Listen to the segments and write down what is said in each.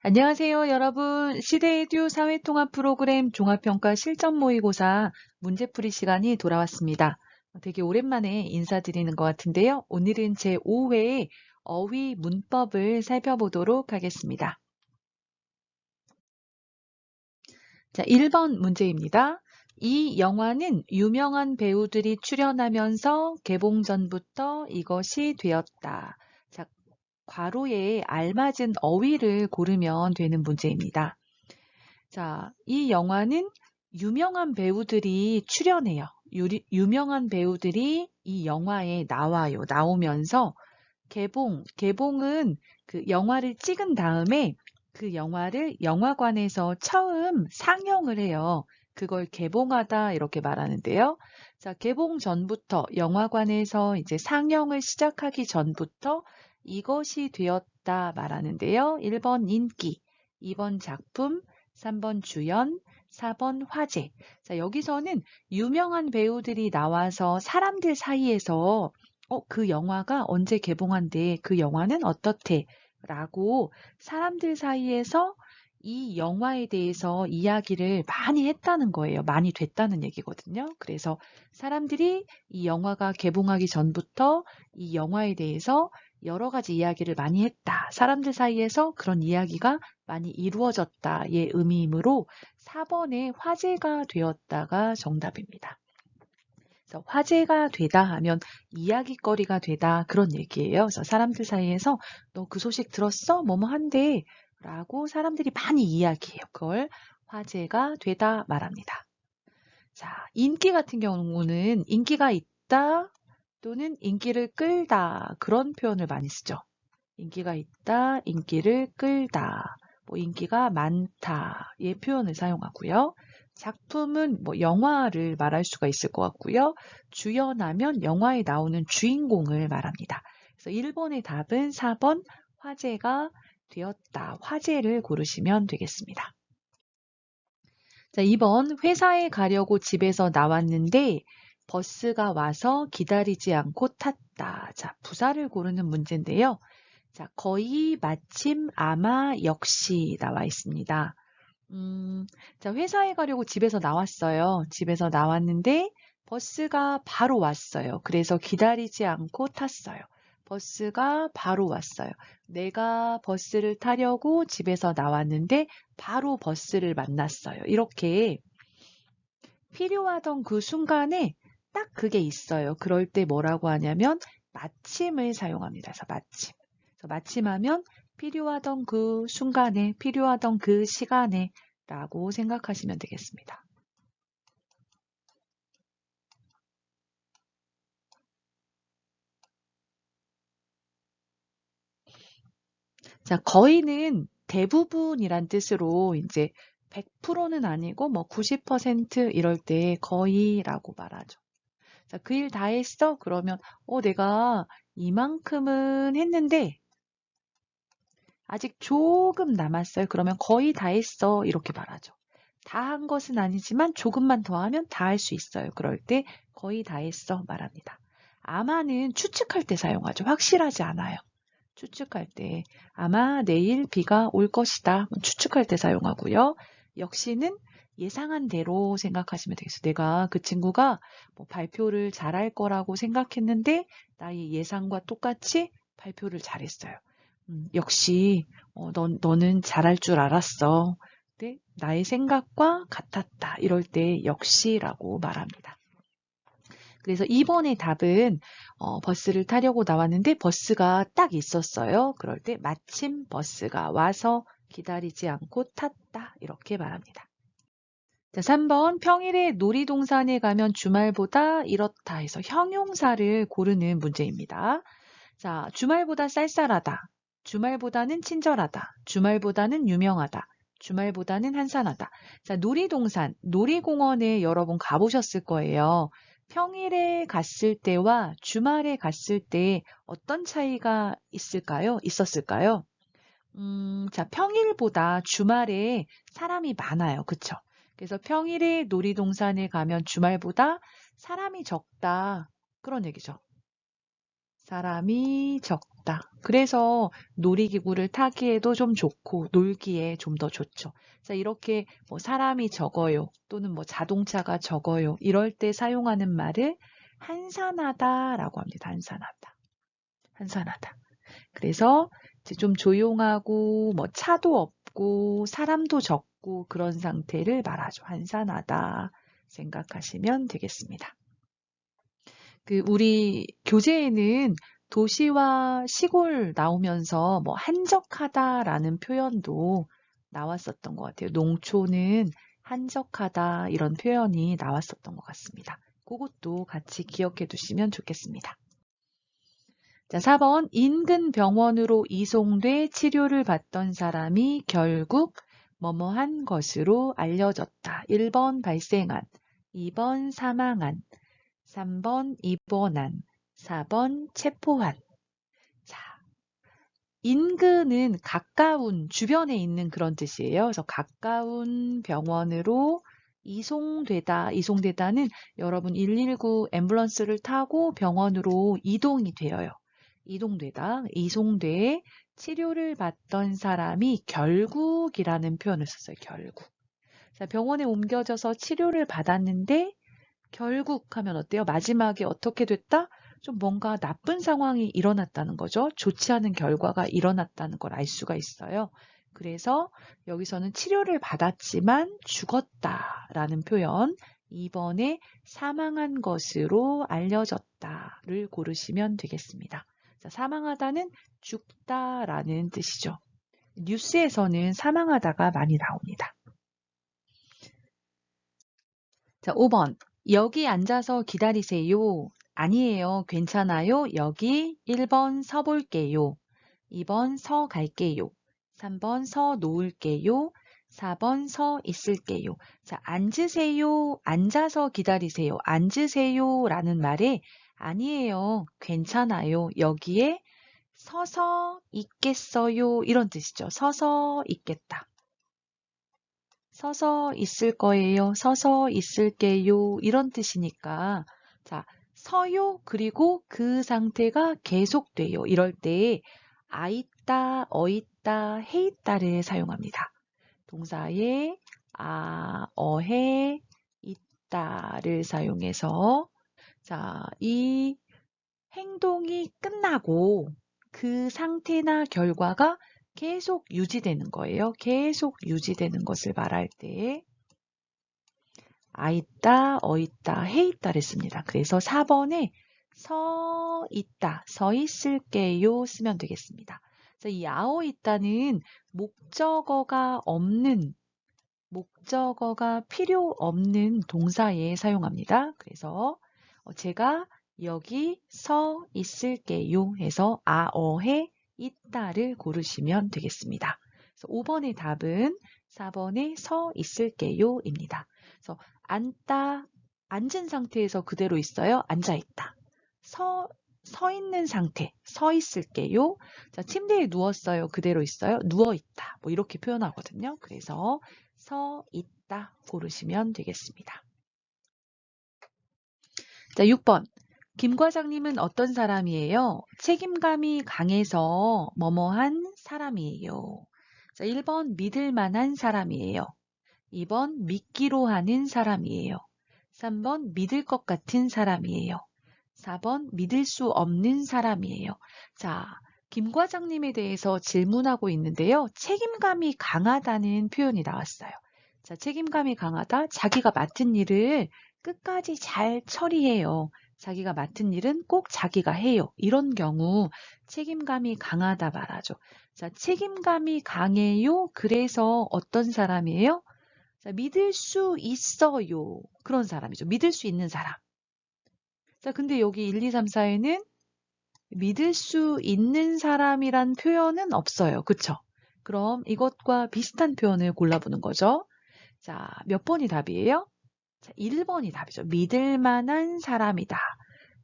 안녕하세요, 여러분. 시대에듀 사회통합 프로그램 종합평가 실전 모의고사 문제풀이 시간이 돌아왔습니다. 되게 오랜만에 인사드리는 것 같은데요. 오늘은 제5회의 어휘 문법을 살펴보도록 하겠습니다. 자, 1번 문제입니다. 이 영화는 유명한 배우들이 출연하면서 개봉 전부터 이것이 되었다. 자, 괄호에 알맞은 어휘를 고르면 되는 문제입니다. 자, 이 영화는 유명한 배우들이 출연해요. 유명한 배우들이 이 영화에 나와요. 나오면서 개봉은 그 영화를 찍은 다음에 그 영화를 영화관에서 처음 상영을 해요. 그걸 개봉하다 이렇게 말하는데요. 자, 개봉 전부터 영화관에서 이제 상영을 시작하기 전부터 이것이 되었다 말하는데요. 1번 인기, 2번 작품, 3번 주연, 4번 화제. 자, 여기서는 유명한 배우들이 나와서 사람들 사이에서 그 영화가 언제 개봉한대? 그 영화는 어떻대? 라고 사람들 사이에서 이 영화에 대해서 이야기를 많이 했다는 거예요. 많이 됐다는 얘기거든요. 그래서 사람들이 이 영화가 개봉하기 전부터 이 영화에 대해서 여러 가지 이야기를 많이 했다. 사람들 사이에서 그런 이야기가 많이 이루어졌다의 의미이므로 4번에 화제가 되었다가 정답입니다. 그래서 화제가 되다 하면 이야깃거리가 되다 그런 얘기예요. 그래서 사람들 사이에서 너 그 소식 들었어? 뭐뭐 한대 라고 사람들이 많이 이야기해요. 그걸 화제가 되다 말합니다. 자, 인기 같은 경우는 인기가 있다 또는 인기를 끌다 그런 표현을 많이 쓰죠. 인기가 있다, 인기를 끌다, 뭐 인기가 많다의 표현을 사용하고요. 작품은 뭐 영화를 말할 수가 있을 것 같고요. 주연하면 영화에 나오는 주인공을 말합니다. 그래서 1번의 답은 4번 화제가 되었다. 화제를 고르시면 되겠습니다. 자, 2번 회사에 가려고 집에서 나왔는데 버스가 와서 기다리지 않고 탔다. 자, 부사를 고르는 문제인데요. 자, 거의, 마침, 아마, 역시 나와 있습니다. 자, 회사에 가려고 집에서 나왔어요. 집에서 나왔는데 버스가 바로 왔어요. 그래서 기다리지 않고 탔어요. 버스가 바로 왔어요. 내가 버스를 타려고 집에서 나왔는데 바로 버스를 만났어요. 이렇게 필요하던 그 순간에 딱 그게 있어요. 그럴 때 뭐라고 하냐면 마침을 사용합니다. 그래서 마침. 그래서 마침하면 필요하던 그 순간에, 필요하던 그 시간에 라고 생각하시면 되겠습니다. 자, 거의는 대부분이란 뜻으로 이제 100%는 아니고 뭐 90% 이럴 때 거의라고 말하죠. 자, 그 일 다 했어? 그러면 내가 이만큼은 했는데 아직 조금 남았어요. 그러면 거의 다 했어. 이렇게 말하죠. 다 한 것은 아니지만 조금만 더 하면 다 할 수 있어요. 그럴 때 거의 다 했어 말합니다. 아마는 추측할 때 사용하죠. 확실하지 않아요. 추측할 때 아마 내일 비가 올 것이다. 추측할 때 사용하고요. 역시는 예상한 대로 생각하시면 되겠어요. 내가 그 친구가 뭐 발표를 잘할 거라고 생각했는데 나의 예상과 똑같이 발표를 잘했어요. 역시 너는 잘할 줄 알았어. 근데 나의 생각과 같았다. 이럴 때 역시라고 말합니다. 그래서 2번의 답은 버스를 타려고 나왔는데 버스가 딱 있었어요. 그럴 때 마침 버스가 와서 기다리지 않고 탔다. 이렇게 말합니다. 자, 3번 평일에 놀이동산에 가면 주말보다 이렇다 해서 형용사를 고르는 문제입니다. 자, 주말보다 쌀쌀하다. 주말보다는 친절하다. 주말보다는 유명하다. 주말보다는 한산하다. 자, 놀이동산, 놀이공원에 여러분 가보셨을 거예요. 평일에 갔을 때와 주말에 갔을 때 어떤 차이가 있었을까요? 자, 평일보다 주말에 사람이 많아요. 그쵸? 그래서 평일에 놀이동산에 가면 주말보다 사람이 적다. 그런 얘기죠. 사람이 적다. 좋다. 그래서 놀이기구를 타기에도 좀 좋고 놀기에 좀 더 좋죠. 자, 이렇게 뭐 사람이 적어요. 또는 뭐 자동차가 적어요. 이럴 때 사용하는 말을 한산하다라고 합니다. 한산하다. 한산하다. 그래서 이제 좀 조용하고 뭐 차도 없고 사람도 적고 그런 상태를 말하죠. 한산하다 생각하시면 되겠습니다. 우리 교재에는 도시와 시골 나오면서 뭐 한적하다라는 표현도 나왔었던 것 같아요. 농촌은 한적하다 이런 표현이 나왔었던 것 같습니다. 그것도 같이 기억해 두시면 좋겠습니다. 자, 4번 인근 병원으로 이송돼 치료를 받던 사람이 결국 뭐뭐한 것으로 알려졌다. 1번 발생한, 2번 사망한, 3번 입원한, 4번 체포한. 자, 인근은 가까운, 주변에 있는 그런 뜻이에요. 그래서 가까운 병원으로 이송되다는 여러분 119 앰뷸런스를 타고 병원으로 이동이 되어요. 이송돼 치료를 받던 사람이 결국이라는 표현을 썼어요. 결국. 자, 병원에 옮겨져서 치료를 받았는데 결국 하면 어때요? 마지막에 어떻게 됐다? 좀 뭔가 나쁜 상황이 일어났다는 거죠. 좋지 않은 결과가 일어났다는 걸 알 수가 있어요. 그래서 여기서는 치료를 받았지만 죽었다라는 표현, 2번에 사망한 것으로 알려졌다를 고르시면 되겠습니다. 자, 사망하다는 죽다라는 뜻이죠. 뉴스에서는 사망하다가 많이 나옵니다. 자, 5번. 여기 앉아서 기다리세요. 아니에요. 괜찮아요. 여기 1번 서 볼게요. 2번 서 갈게요. 3번 서 놓을게요. 4번 서 있을게요. 자, 앉으세요. 앉아서 기다리세요. 앉으세요. 라는 말에 아니에요. 괜찮아요. 여기에 서서 있겠어요. 이런 뜻이죠. 서서 있겠다. 서서 있을 거예요. 서서 있을게요. 이런 뜻이니까 자, 서요 그리고 그 상태가 계속돼요. 이럴 때 있다, 있다, 해 있다를 사용합니다. 동사에 해 있다를 사용해서 자, 이 행동이 끝나고 그 상태나 결과가 계속 유지되는 거예요. 계속 유지되는 것을 말할 때 있다, 있다, 해 있다를 씁니다. 그래서 4번에 서 있다, 서 있을게요 쓰면 되겠습니다. 이 있다는 목적어가 필요 없는 동사에 사용합니다. 그래서 제가 여기 서 있을게요 해서 해 있다를 고르시면 되겠습니다. 그래서 5번의 답은 4번의 서 있을게요입니다. 그래서 앉은 상태에서 그대로 있어요. 앉아 있다. 서 있는 상태, 서 있을게요. 자, 침대에 누웠어요. 그대로 있어요. 누워 있다. 뭐 이렇게 표현하거든요. 그래서 서 있다 고르시면 되겠습니다. 자, 6번. 김 과장님은 어떤 사람이에요? 책임감이 강해서 뭐뭐한 사람이에요. 자, 1번 믿을 만한 사람이에요. 2번 믿기로 하는 사람이에요. 3번 믿을 것 같은 사람이에요. 4번 믿을 수 없는 사람이에요. 자, 김 과장님에 대해서 질문하고 있는데요. 책임감이 강하다는 표현이 나왔어요. 자, 책임감이 강하다. 자기가 맡은 일을 끝까지 잘 처리해요. 자기가 맡은 일은 꼭 자기가 해요. 이런 경우 책임감이 강하다 말하죠. 자, 책임감이 강해요. 그래서 어떤 사람이에요? 자, 믿을 수 있어요. 그런 사람이죠. 믿을 수 있는 사람. 자, 근데 여기 1, 2, 3, 4에는 믿을 수 있는 사람이란 표현은 없어요. 그쵸? 그럼 이것과 비슷한 표현을 골라보는 거죠. 자, 몇 번이 답이에요? 자, 1번이 답이죠. 믿을 만한 사람이다.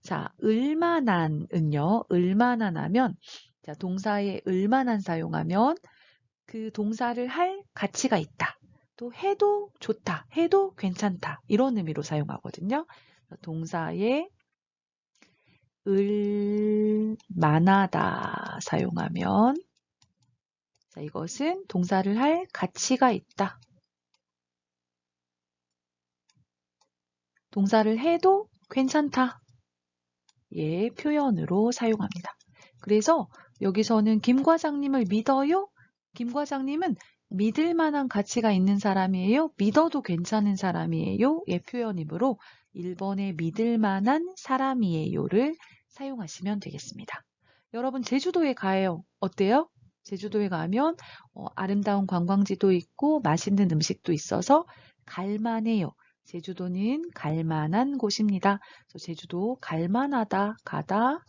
자, 을만한은요. 을만한 하면 자, 동사에 을만한 사용하면 그 동사를 할 가치가 있다. 또 해도 좋다. 해도 괜찮다. 이런 의미로 사용하거든요. 동사에 을만하다 사용하면 자, 이것은 동사를 할 가치가 있다. 동사를 해도 괜찮다. 예, 표현으로 사용합니다. 그래서 여기서는 김 과장님을 믿어요? 김 과장님은 믿을 만한 가치가 있는 사람이에요? 믿어도 괜찮은 사람이에요? 예, 표현이므로 1번의 믿을 만한 사람이에요를 사용하시면 되겠습니다. 여러분 제주도에 가요. 어때요? 제주도에 가면 아름다운 관광지도 있고 맛있는 음식도 있어서 갈만해요. 제주도는 갈만한 곳입니다. 그래서 제주도 갈만하다, 가다,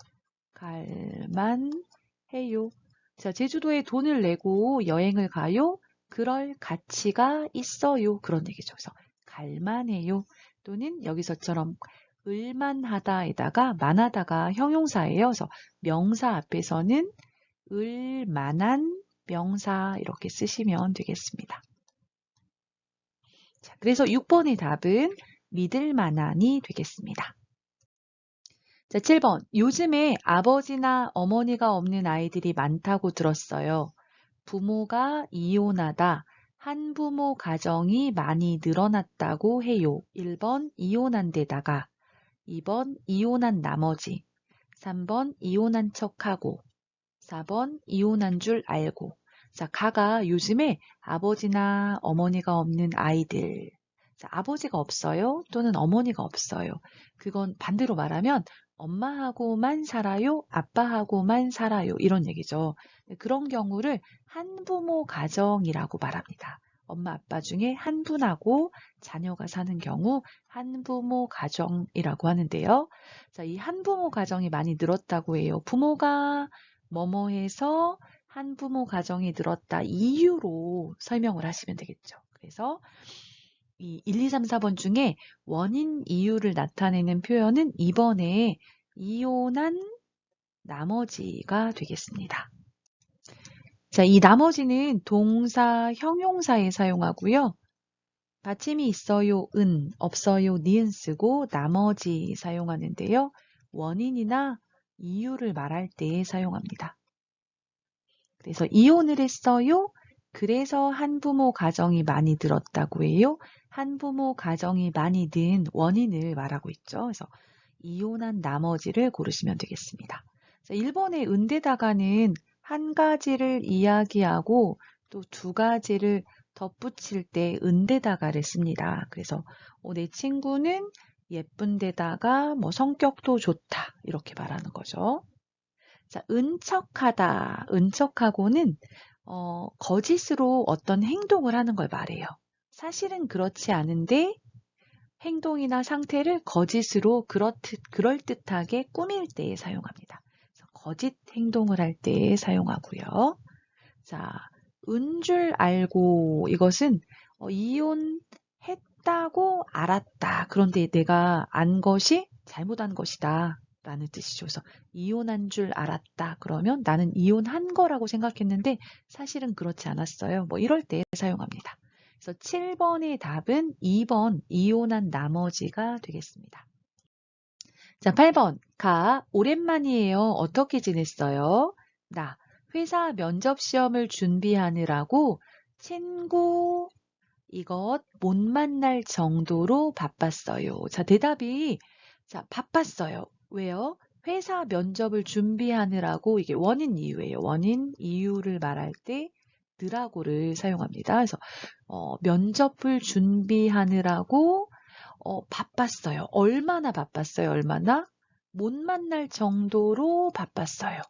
갈만해요. 자, 제주도에 돈을 내고 여행을 가요? 그럴 가치가 있어요. 그런 얘기죠. 그래서 갈만해요. 또는 여기서처럼 을만하다에다가 만하다가 형용사예요. 그래서 명사 앞에서는 을만한 명사 이렇게 쓰시면 되겠습니다. 자, 그래서 6번의 답은 믿을 만한이 되겠습니다. 자, 7번. 요즘에 아버지나 어머니가 없는 아이들이 많다고 들었어요. 부모가 이혼하다. 한부모 가정이 많이 늘어났다고 해요. 1번 이혼한 데다가 2번 이혼한 나머지 3번 이혼한 척하고 4번 이혼한 줄 알고 자, 가가 요즘에 아버지나 어머니가 없는 아이들 자, 아버지가 없어요 또는 어머니가 없어요. 그건 반대로 말하면 엄마하고만 살아요, 아빠하고만 살아요 이런 얘기죠. 그런 경우를 한부모 가정이라고 말합니다. 엄마 아빠 중에 한 분하고 자녀가 사는 경우 한부모 가정이라고 하는데요. 자, 이 한부모 가정이 많이 늘었다고 해요. 부모가 뭐뭐해서 한부모 가정이 늘었다 이유로 설명을 하시면 되겠죠. 그래서 이 1, 2, 3, 4번 중에 원인 이유를 나타내는 표현은 2번에 이혼한 나머지가 되겠습니다. 자, 이 나머지는 동사 형용사에 사용하고요. 받침이 있어요, 은, 없어요, 니은 쓰고 나머지 사용하는데요. 원인이나 이유를 말할 때 사용합니다. 그래서 이혼을 했어요. 그래서 한부모 가정이 많이 늘었다고 해요. 한부모 가정이 많이 는 원인을 말하고 있죠. 그래서 이혼한 나머지를 고르시면 되겠습니다. 1번의 은데다가는 한 가지를 이야기하고 또 두 가지를 덧붙일 때 은데다가를 씁니다. 그래서 내 친구는 예쁜데다가 뭐 성격도 좋다 이렇게 말하는 거죠. 자, 은척하다. 은척하고는 거짓으로 어떤 행동을 하는 걸 말해요. 사실은 그렇지 않은데 행동이나 상태를 거짓으로 그럴듯하게 꾸밀 때에 사용합니다. 그래서 거짓 행동을 할 때에 사용하고요. 자, 은 줄 알고 이것은 이혼했다고 알았다. 그런데 내가 안 것이 잘못한 것이다. 라는 뜻이죠. 그래서 이혼한 줄 알았다. 그러면 나는 이혼한 거라고 생각했는데 사실은 그렇지 않았어요. 뭐 이럴 때 사용합니다. 그래서 7번의 답은 2번 이혼한 나머지가 되겠습니다. 자, 8번 가 오랜만이에요. 어떻게 지냈어요? 나 회사 면접 시험을 준비하느라고 친구 이것 못 만날 정도로 바빴어요. 자, 대답이 자, 바빴어요. 왜요? 회사 면접을 준비하느라고 이게 원인 이유예요. 원인 이유를 말할 때 느라고를 사용합니다. 그래서 면접을 준비하느라고 바빴어요. 얼마나 바빴어요? 얼마나? 못 만날 정도로 바빴어요.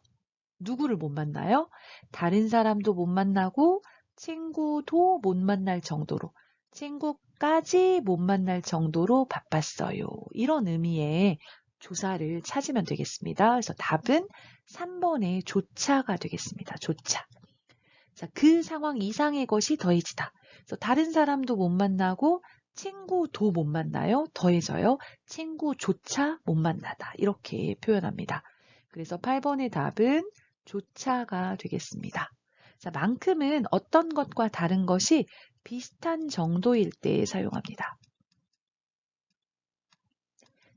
누구를 못 만나요? 다른 사람도 못 만나고 친구도 못 만날 정도로 친구까지 못 만날 정도로 바빴어요. 이런 의미의 조사를 찾으면 되겠습니다. 그래서 답은 3번의 조차가 되겠습니다. 조차. 자, 그 상황 이상의 것이 더해지다. 그래서 다른 사람도 못 만나고 친구도 못 만나요. 더해져요. 친구조차 못 만나다. 이렇게 표현합니다. 그래서 8번의 답은 조차가 되겠습니다. 자, 만큼은 어떤 것과 다른 것이 비슷한 정도일 때 사용합니다.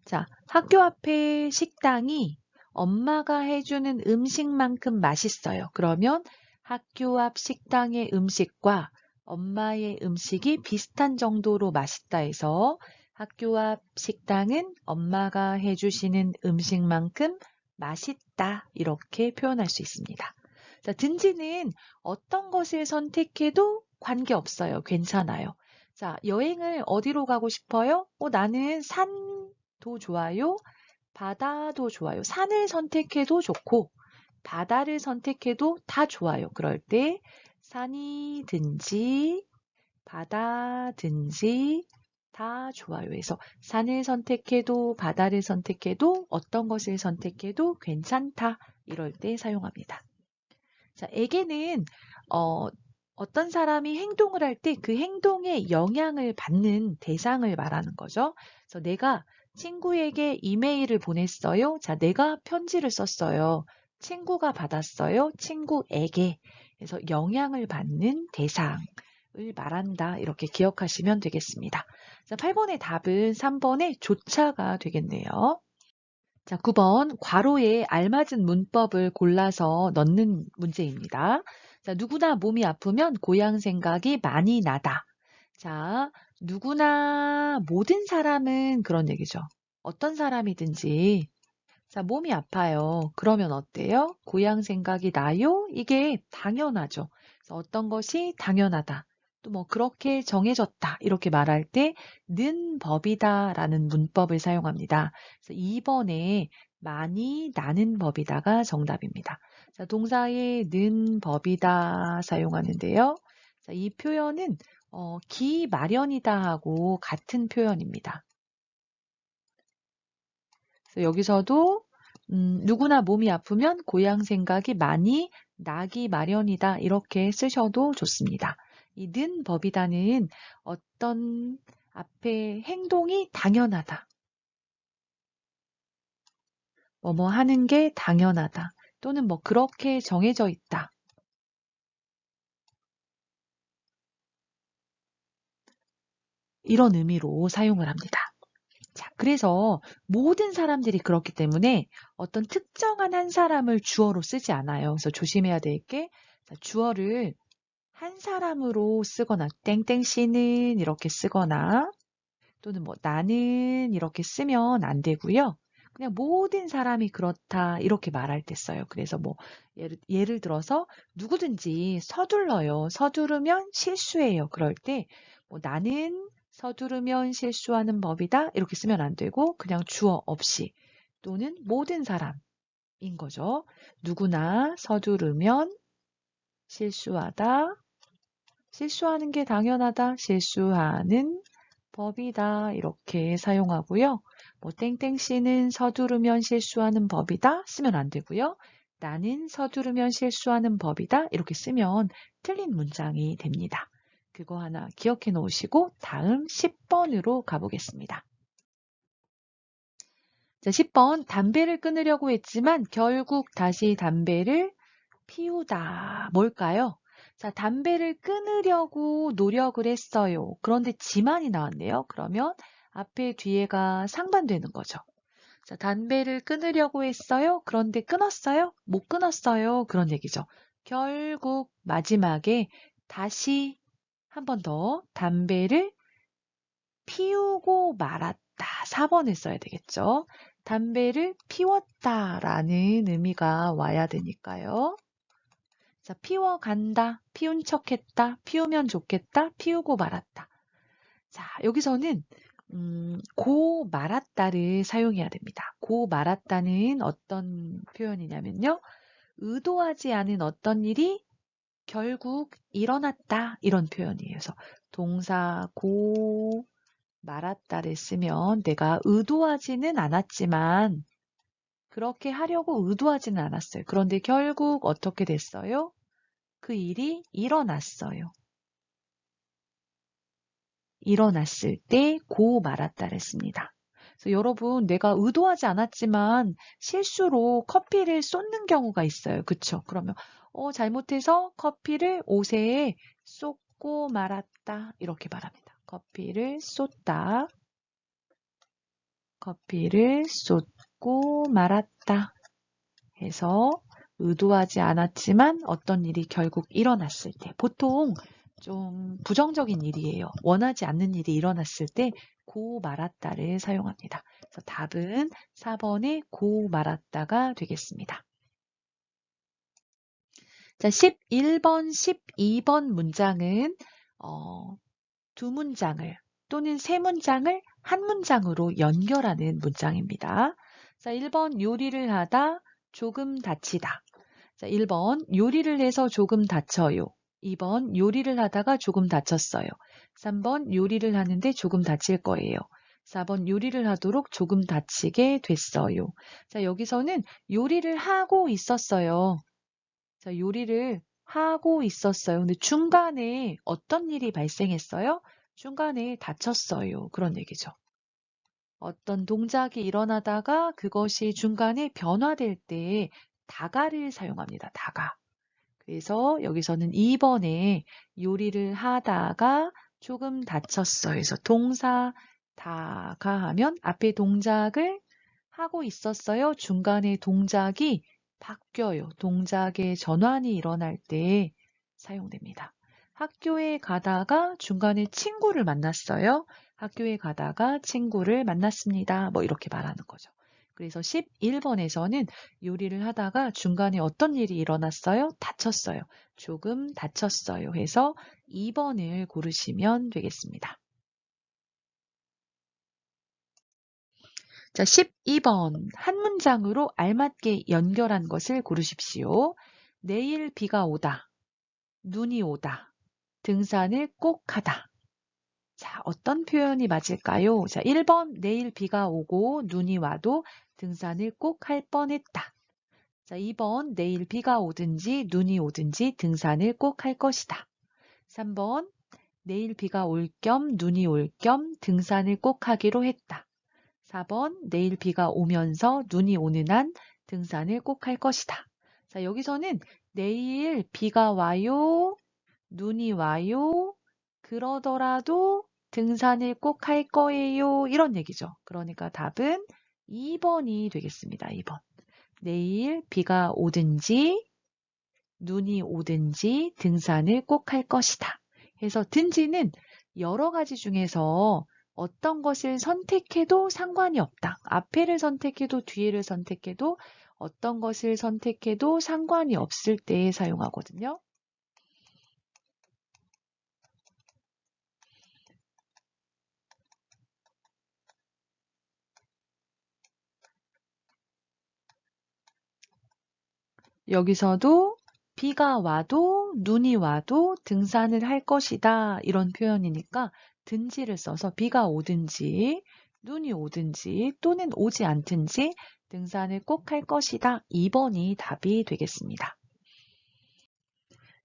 자, 학교 앞에 식당이 엄마가 해주는 음식만큼 맛있어요. 그러면 학교 앞 식당의 음식과 엄마의 음식이 비슷한 정도로 맛있다 해서 학교 앞 식당은 엄마가 해주시는 음식만큼 맛있다. 이렇게 표현할 수 있습니다. 자, 든지는 어떤 것을 선택해도 관계없어요. 괜찮아요. 자, 여행을 어디로 가고 싶어요? 나는 산도 좋아요. 바다도 좋아요. 산을 선택해도 좋고, 바다를 선택해도 다 좋아요. 그럴 때 산이든지 바다든지 다 좋아요. 그래서 산을 선택해도 바다를 선택해도 어떤 것을 선택해도 괜찮다. 이럴 때 사용합니다. 자, 에게는 어떤 사람이 행동을 할 때 그 행동에 영향을 받는 대상을 말하는 거죠. 그래서 내가 친구에게 이메일을 보냈어요. 자, 내가 편지를 썼어요. 친구가 받았어요. 친구에게. 그래서 영향을 받는 대상을 말한다. 이렇게 기억하시면 되겠습니다. 자, 8번의 답은 3번의 조차가 되겠네요. 자, 9번 괄호에 알맞은 문법을 골라서 넣는 문제입니다. 자, 누구나 몸이 아프면 고향 생각이 많이 나다. 자, 누구나 모든 사람은 그런 얘기죠. 어떤 사람이든지 자, 몸이 아파요. 그러면 어때요? 고향 생각이 나요? 이게 당연하죠. 그래서 어떤 것이 당연하다. 또 뭐 그렇게 정해졌다. 이렇게 말할 때 는 법이다라는 문법을 사용합니다. 그래서 2번에 많이 나는 법이다가 정답입니다. 자, 동사의 는 법이다 사용하는데요. 자, 이 표현은 기 마련이다 하고 같은 표현입니다. 그래서 여기서도 누구나 몸이 아프면 고향 생각이 많이 나기 마련이다. 이렇게 쓰셔도 좋습니다. 이 는 법이다는 어떤 앞에 행동이 당연하다. 뭐뭐 하는 게 당연하다. 또는 뭐 그렇게 정해져 있다. 이런 의미로 사용을 합니다. 자, 그래서 모든 사람들이 그렇기 때문에 어떤 특정한 한 사람을 주어로 쓰지 않아요. 그래서 조심해야 될 게 주어를 한 사람으로 쓰거나 땡땡 씨는 이렇게 쓰거나 또는 뭐 나는 이렇게 쓰면 안 되고요. 그냥 모든 사람이 그렇다 이렇게 말할 때 써요. 그래서 뭐 예를 들어서 누구든지 서둘러요. 서두르면 실수해요. 그럴 때 뭐 나는 서두르면 실수하는 법이다 이렇게 쓰면 안 되고 그냥 주어 없이 또는 모든 사람인 거죠. 누구나 서두르면 실수하다. 실수하는 게 당연하다. 실수하는 법이다. 이렇게 사용하고요. 뭐 땡땡 씨는 서두르면 실수하는 법이다. 쓰면 안 되고요. 나는 서두르면 실수하는 법이다. 이렇게 쓰면 틀린 문장이 됩니다. 그거 하나 기억해 놓으시고 다음 10번으로 가보겠습니다. 자, 10번 담배를 끊으려고 했지만 결국 다시 담배를 피우다. 뭘까요? 자, 담배를 끊으려고 노력을 했어요. 그런데 지만이 나왔네요. 그러면 앞에 뒤에가 상반되는 거죠. 자, 담배를 끊으려고 했어요. 그런데 끊었어요? 못 끊었어요. 그런 얘기죠. 결국 마지막에 다시 한 번 더 담배를 피우고 말았다. 4번을 써야 되겠죠. 담배를 피웠다라는 의미가 와야 되니까요. 자, 피워간다, 피운 척했다, 피우면 좋겠다, 피우고 말았다. 자, 여기서는 고 말았다를 사용해야 됩니다. 고 말았다는 어떤 표현이냐면요. 의도하지 않은 어떤 일이 결국 일어났다 이런 표현이에요. 그래서 동사 고 말았다를 쓰면 내가 의도하지는 않았지만 그렇게 하려고 의도하지는 않았어요. 그런데 결국 어떻게 됐어요? 그 일이 일어났어요. 일어났을 때 고 말았다를 씁니다. 그래서 여러분 내가 의도하지 않았지만 실수로 커피를 쏟는 경우가 있어요. 그쵸? 그러면 잘못해서 커피를 옷에 쏟고 말았다 이렇게 말합니다. 커피를 쏟다. 커피를 쏟고 말았다. 해서 의도하지 않았지만 어떤 일이 결국 일어났을 때, 보통 좀 부정적인 일이에요. 원하지 않는 일이 일어났을 때 고 말았다를 사용합니다. 그래서 답은 4번의 고 말았다가 되겠습니다. 자, 11번, 12번 문장은 두 문장을 또는 세 문장을 한 문장으로 연결하는 문장입니다. 자, 1번 요리를 하다 조금 다치다. 자, 1번 요리를 해서 조금 다쳐요. 2번 요리를 하다가 조금 다쳤어요. 3번 요리를 하는데 조금 다칠 거예요. 4번 요리를 하도록 조금 다치게 됐어요. 자, 여기서는 요리를 하고 있었어요. 자, 요리를 하고 있었어요. 근데 중간에 어떤 일이 발생했어요? 중간에 다쳤어요. 그런 얘기죠. 어떤 동작이 일어나다가 그것이 중간에 변화될 때 다가를 사용합니다. 다가. 그래서 여기서는 2번에 요리를 하다가 조금 다쳤어요. 그래서 동사 다가하면 앞에 동작을 하고 있었어요. 중간에 동작이 바뀌어요. 동작의 전환이 일어날 때 사용됩니다. 학교에 가다가 중간에 친구를 만났어요. 학교에 가다가 친구를 만났습니다. 뭐 이렇게 말하는 거죠. 그래서 11번에서는 요리를 하다가 중간에 어떤 일이 일어났어요? 다쳤어요. 조금 다쳤어요. 해서 2번을 고르시면 되겠습니다. 자, 12번. 한 문장으로 알맞게 연결한 것을 고르십시오. 내일 비가 오다. 눈이 오다. 등산을 꼭 하다. 자, 어떤 표현이 맞을까요? 자, 1번 내일 비가 오고 눈이 와도 등산을 꼭 할 뻔했다. 자, 2번 내일 비가 오든지 눈이 오든지 등산을 꼭 할 것이다. 3번 내일 비가 올 겸 눈이 올 겸 등산을 꼭 하기로 했다. 4번 내일 비가 오면서 눈이 오는 한 등산을 꼭 할 것이다. 자, 여기서는 내일 비가 와요, 눈이 와요, 그러더라도 등산을 꼭 할 거예요. 이런 얘기죠. 그러니까 답은 2번이 되겠습니다. 2번. 내일 비가 오든지 눈이 오든지 등산을 꼭 할 것이다. 그래서 든지는 여러 가지 중에서 어떤 것을 선택해도 상관이 없다. 앞에를 선택해도 뒤에를 선택해도 어떤 것을 선택해도 상관이 없을 때 사용하거든요. 여기서도 비가 와도 눈이 와도 등산을 할 것이다. 이런 표현이니까 든지를 써서 비가 오든지 눈이 오든지 또는 오지 않든지 등산을 꼭 할 것이다. 2번이 답이 되겠습니다.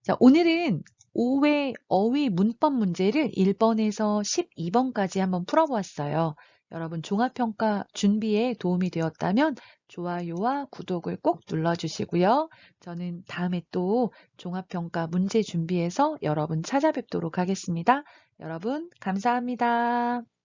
자, 오늘은 5회 어휘 문법 문제를 1번에서 12번까지 한번 풀어보았어요. 여러분 종합평가 준비에 도움이 되었다면 좋아요와 구독을 꼭 눌러주시고요. 저는 다음에 또 종합평가 문제 준비해서 여러분 찾아뵙도록 하겠습니다. 여러분 감사합니다.